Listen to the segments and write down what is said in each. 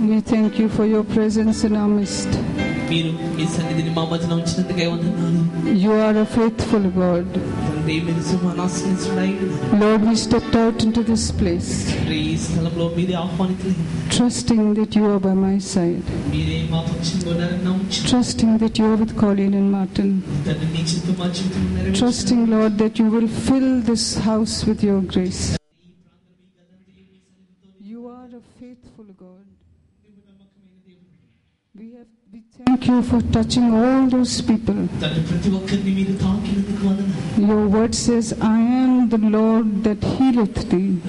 We thank you for your presence in our midst. You are a faithful God. Lord, we stepped out into this place, trusting that you are by my side, trusting that you are with Colleen and Martin, trusting, Lord, that you will fill this house with your grace. You are a faithful God. We thank you for touching all those people. Your word says, I am the Lord that healeth thee.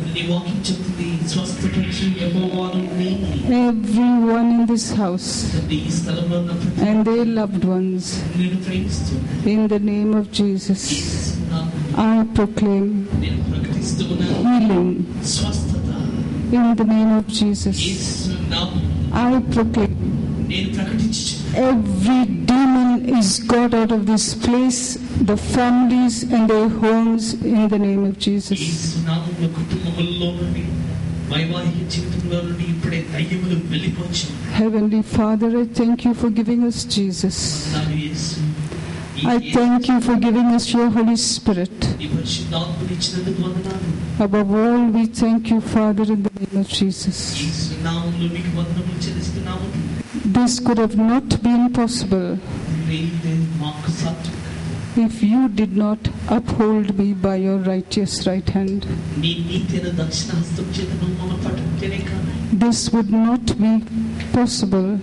Everyone in this house and their loved ones, in the name of Jesus, I proclaim healing. In the name of Jesus, I proclaim every demon is got out of this place, the families and their homes, in the name of Jesus. Heavenly Father, I thank you for giving us Jesus. I thank you for giving us your Holy Spirit. Above all, we thank you, Father, in the name of Jesus. This could have not been possible if you did not uphold me by your righteous right hand. This would not be possible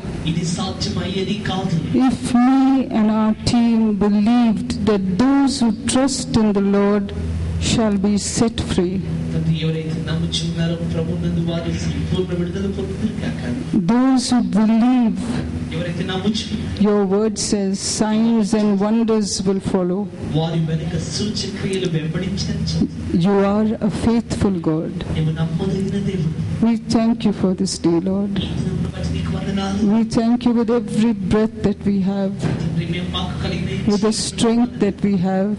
if me and our team believed that those who trust in the Lord shall be set free. Those who believe, your word says, signs and wonders will follow. You are a faithful God. We thank you for this day, Lord. We thank you with every breath that we have, with the strength that we have,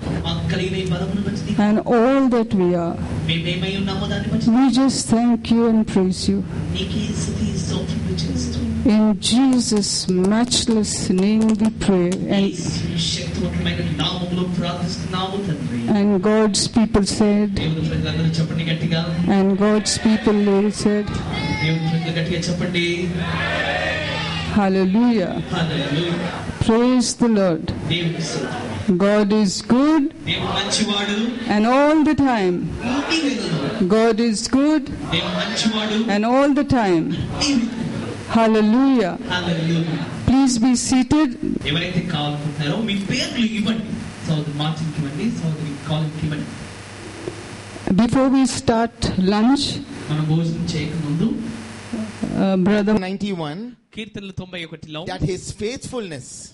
and all that we are. We just thank you and praise you. In Jesus' matchless name we pray. And God's people said, and God's people said, hallelujah. Hallelujah. Praise the Lord. God is good, and all the time. God is good, and all the time. Hallelujah. Hallelujah. Please be seated. Before we start lunch, Brother 91, that his faithfulness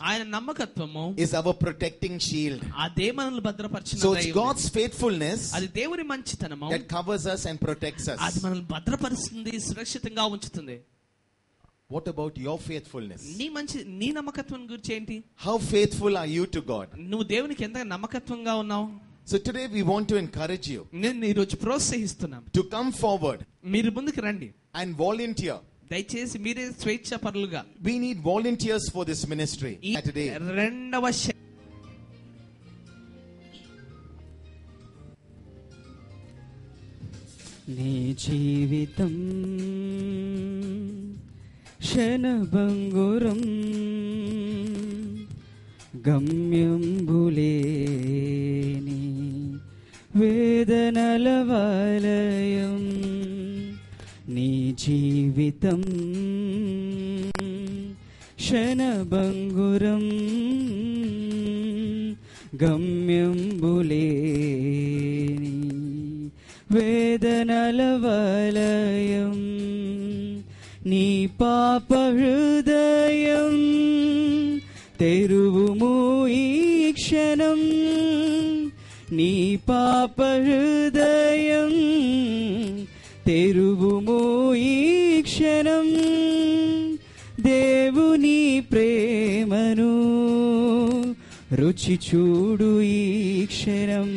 is our protecting shield. So it's God's faithfulness that covers us and protects us. What about your faithfulness? How faithful are you to God? So today we want to encourage you to come forward and volunteer. We need volunteers for this ministry today. నీ జీవితం క్షణభంగురం గమ్యంబులేని వేదనల వలయం. నీ జీవితం క్షణభంగురం గమ్యంబులేని వేదనల వలయం. నీ పాప హృదయం తెరువుము ఈ క్షణం. నీ పాప హృదయం తెరువుము ఈ క్షణం. దేవుని ప్రేమను రుచి చూడు ఈ క్షణం.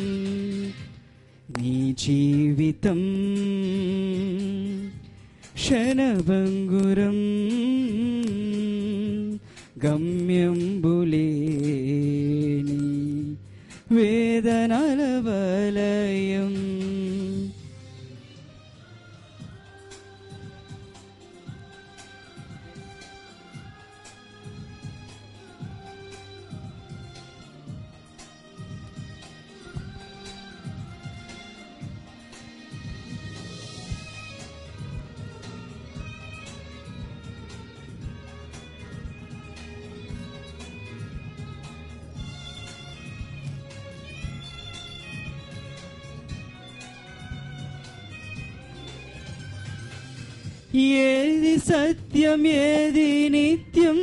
నీ జీవితం క్షణభంగురం గమ్యంబులేని వేదనల వలయం. ఏది సత్యం ఏది నిత్యం,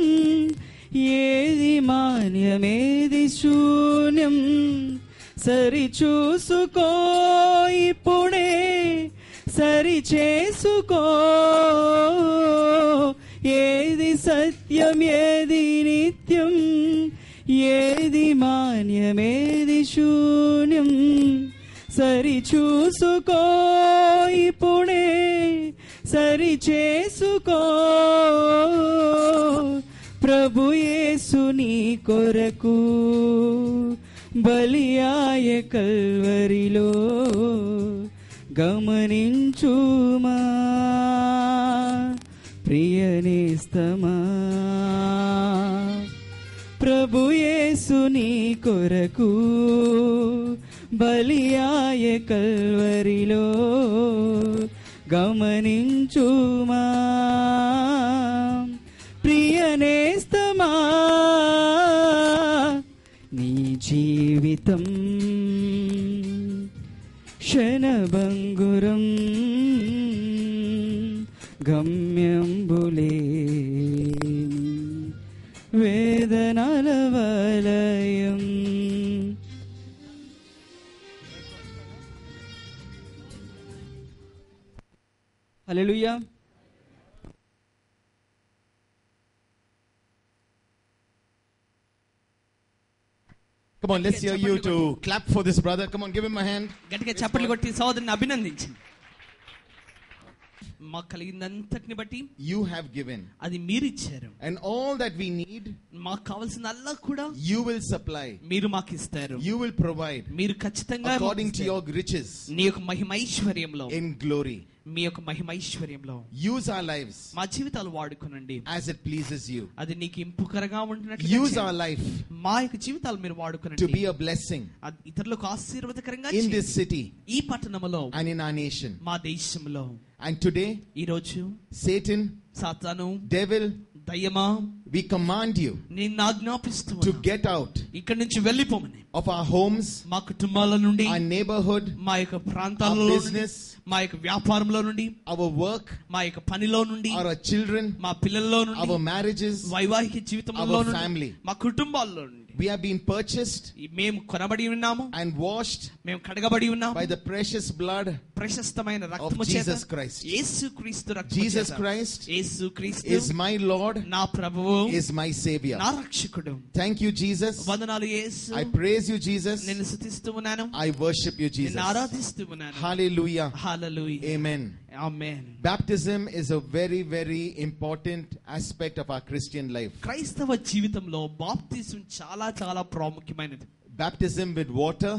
ఏది మాన్యమేది శూన్యం, సరి చూసుకో ఇప్పుడే సరి చేసుకో. ఏది సత్యం ఏది నిత్యం, ఏది మాన్యమేది శూన్యం, సరి చూసుకో ఇప్పుడే సరి చేసుకో. ప్రభు యేసు నీ కొరకు బలియాయ కల్వరిలో గమనించుమా ప్రియనేస్తమా. ప్రభు యేసు నీ కొరకు బలియాయ కల్వరిలో గమనించుమా ప్రియనేస్తమా. నీ జీవితం క్షణభంగురం గమ్యంబులేని వేదనల వలయం. హల్లెలూయా. Come on, let's hear you to clap for this brother. Come on, give him a hand. గట్టిగా చప్పట్లు కొట్టి సోదరుని అభినందించండి. మాకు కలిగిందంతటిని బట్టి you have given, అది మీరు ఇచ్చారు. and all that we need మాకు కావాల్సినల్లా కూడా you will supply. మీరు మాకు ఇస్తారు. You will provide మీరు ఖచ్చితంగా according to your riches నీ యొక్క మహిమైశ్వర్యంలో in glory. మీ యొక్క మహిమైశ్వర్యంలో use our lives మా జీవితాలు వాడుకోనండి as it pleases you. అది నీకు ఇంపుకరగా ఉంటున్నట్లు use our life మా యొక్క జీవితాలు మీరు వాడుకోనండి to be a blessing ఇతరులకు ఆశీర్వాదకరంగా in this city ఈ పట్టణంలో and in our nation. మా దేశంలో. And today ఈ రోజు Satan, సాతాను, devil, దయ్యమా, we command you నిన్ను ఆజ్ఞాపిస్తున్నాను to get out ఇక్కడి నుంచి వెళ్ళిపోమని. of our homes, మా కుటుంబాల నుండి, our neighborhood, మా యొక్క ప్రాంతాలలో, our business, మా యొక్క వ్యాపారంలో నుండి, our work, మా యొక్క పనిలో నుండి, our children, మా పిల్లల్లో నుండి, our marriages, వైవాహిక జీవితంలో our నుండి, family. మా కుటుంబాల్లో నుండి we have been purchased మేము కొనబడి ఉన్నాము and washed మేము కడగబడి ఉన్నాము by the precious blood ప్రశస్తమైన of రక్తము చేత. Jesus Christ. యేసుక్రీస్తు రక్తము Jesus చేత. Christ యేసుక్రీస్తు is my Lord, నా ప్రభువు, is my Savior. నా రక్షకుడు. Thank you, Jesus. వందనాలు యేసు. I praise you, Jesus. నిన్ను స్తుతిస్తూ ఉన్నాను. I worship you, Jesus. నిన్ను ఆరాధిస్తూ ఉన్నాను. Hallelujah. Hallelujah. Amen. Amen. Baptism is a very, very important aspect of our Christian life. క్రైస్తవ జీవితంలో బాప్తిసం చాలా చాలా ప్రాముఖ్యమైనది. Baptism with water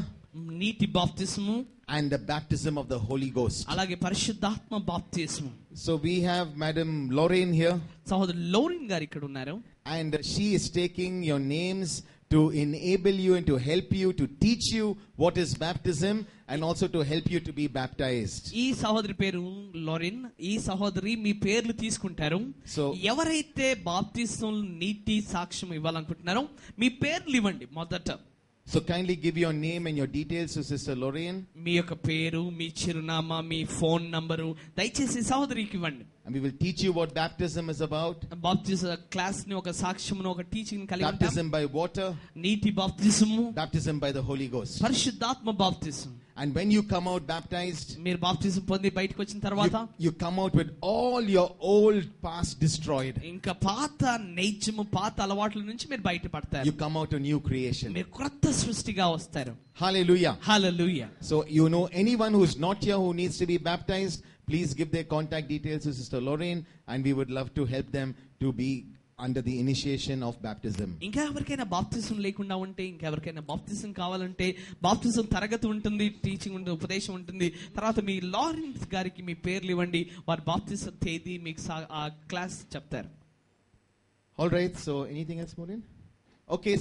నీటి బాప్తిసము and the baptism of the Holy Ghost. అలాగే పరిశుద్ధాత్మ బాప్తిస్మం. So we have Madam Lorraine here. సహోదరు లోరెన్ గారు ఇక్కడ ఉన్నారు. And she is taking your names to enable you and to help you, to teach you what is baptism, and also to help you to be baptized. ఈ సహోదరి పేరు Loren. ఈ సహోదరి మీ పేర్లు తీసుకుంటారు. So ఎవరైతే బాప్తిసం నీటి సాక్ష్యం ఇవ్వాలనుకుంటున్నారో మీ పేర్లు ఇవ్వండి మొదట. So kindly give your name and your details to Sister Lorraine. మీ యొక్క పేరు, మీ చిరునామా, మీ ఫోన్ నంబరు దయచేసి సహోదరికి ఇవ్వండి. And we will teach you what baptism is about. బాప్తిజం క్లాస్ ని ఒక సాక్ష్యమును ఒక టీచింగ్ కలిగి ఉంటాం. Baptism by water. నీటి బాప్తిజము. Baptism by the Holy Ghost. పరిశుద్ధాత్మ బాప్తిజం. And when you come out baptized, మీరు బాప్తిజం పొంది బయటికి వచ్చిన తర్వాత you come out with all your old past destroyed. ఇంకా పాత నైజము పాత అలవాట్ల నుంచి మీరు బయటపడతారు. You come out a new creation. మీరు కొత్త సృష్టిగా వస్తారు. Hallelujah. Hallelujah. So you know anyone who is not here who needs to be baptized, please give their contact details to Sister Lorraine, and we would love to help them to be under the initiation of baptism. ఇంకా ఎవరికైనా బాప్తిజం లేకుండా ఉంటే, ఇంకా ఎవరికైనా బాప్తిజం కావాలంటే బాప్తిజం తరగతి ఉంటుంది, టీచింగ్ ఉంటుంది, ఉపదేశం ఉంటుంది. తర్వాత మీ లారెన్స్ గారికి మీ పేర్లు ఇవ్వండి. వారి బాప్తిజం తేదీ మీకు ఆ క్లాస్ చెప్తారు. All right, so anything else, Maureen? Okay.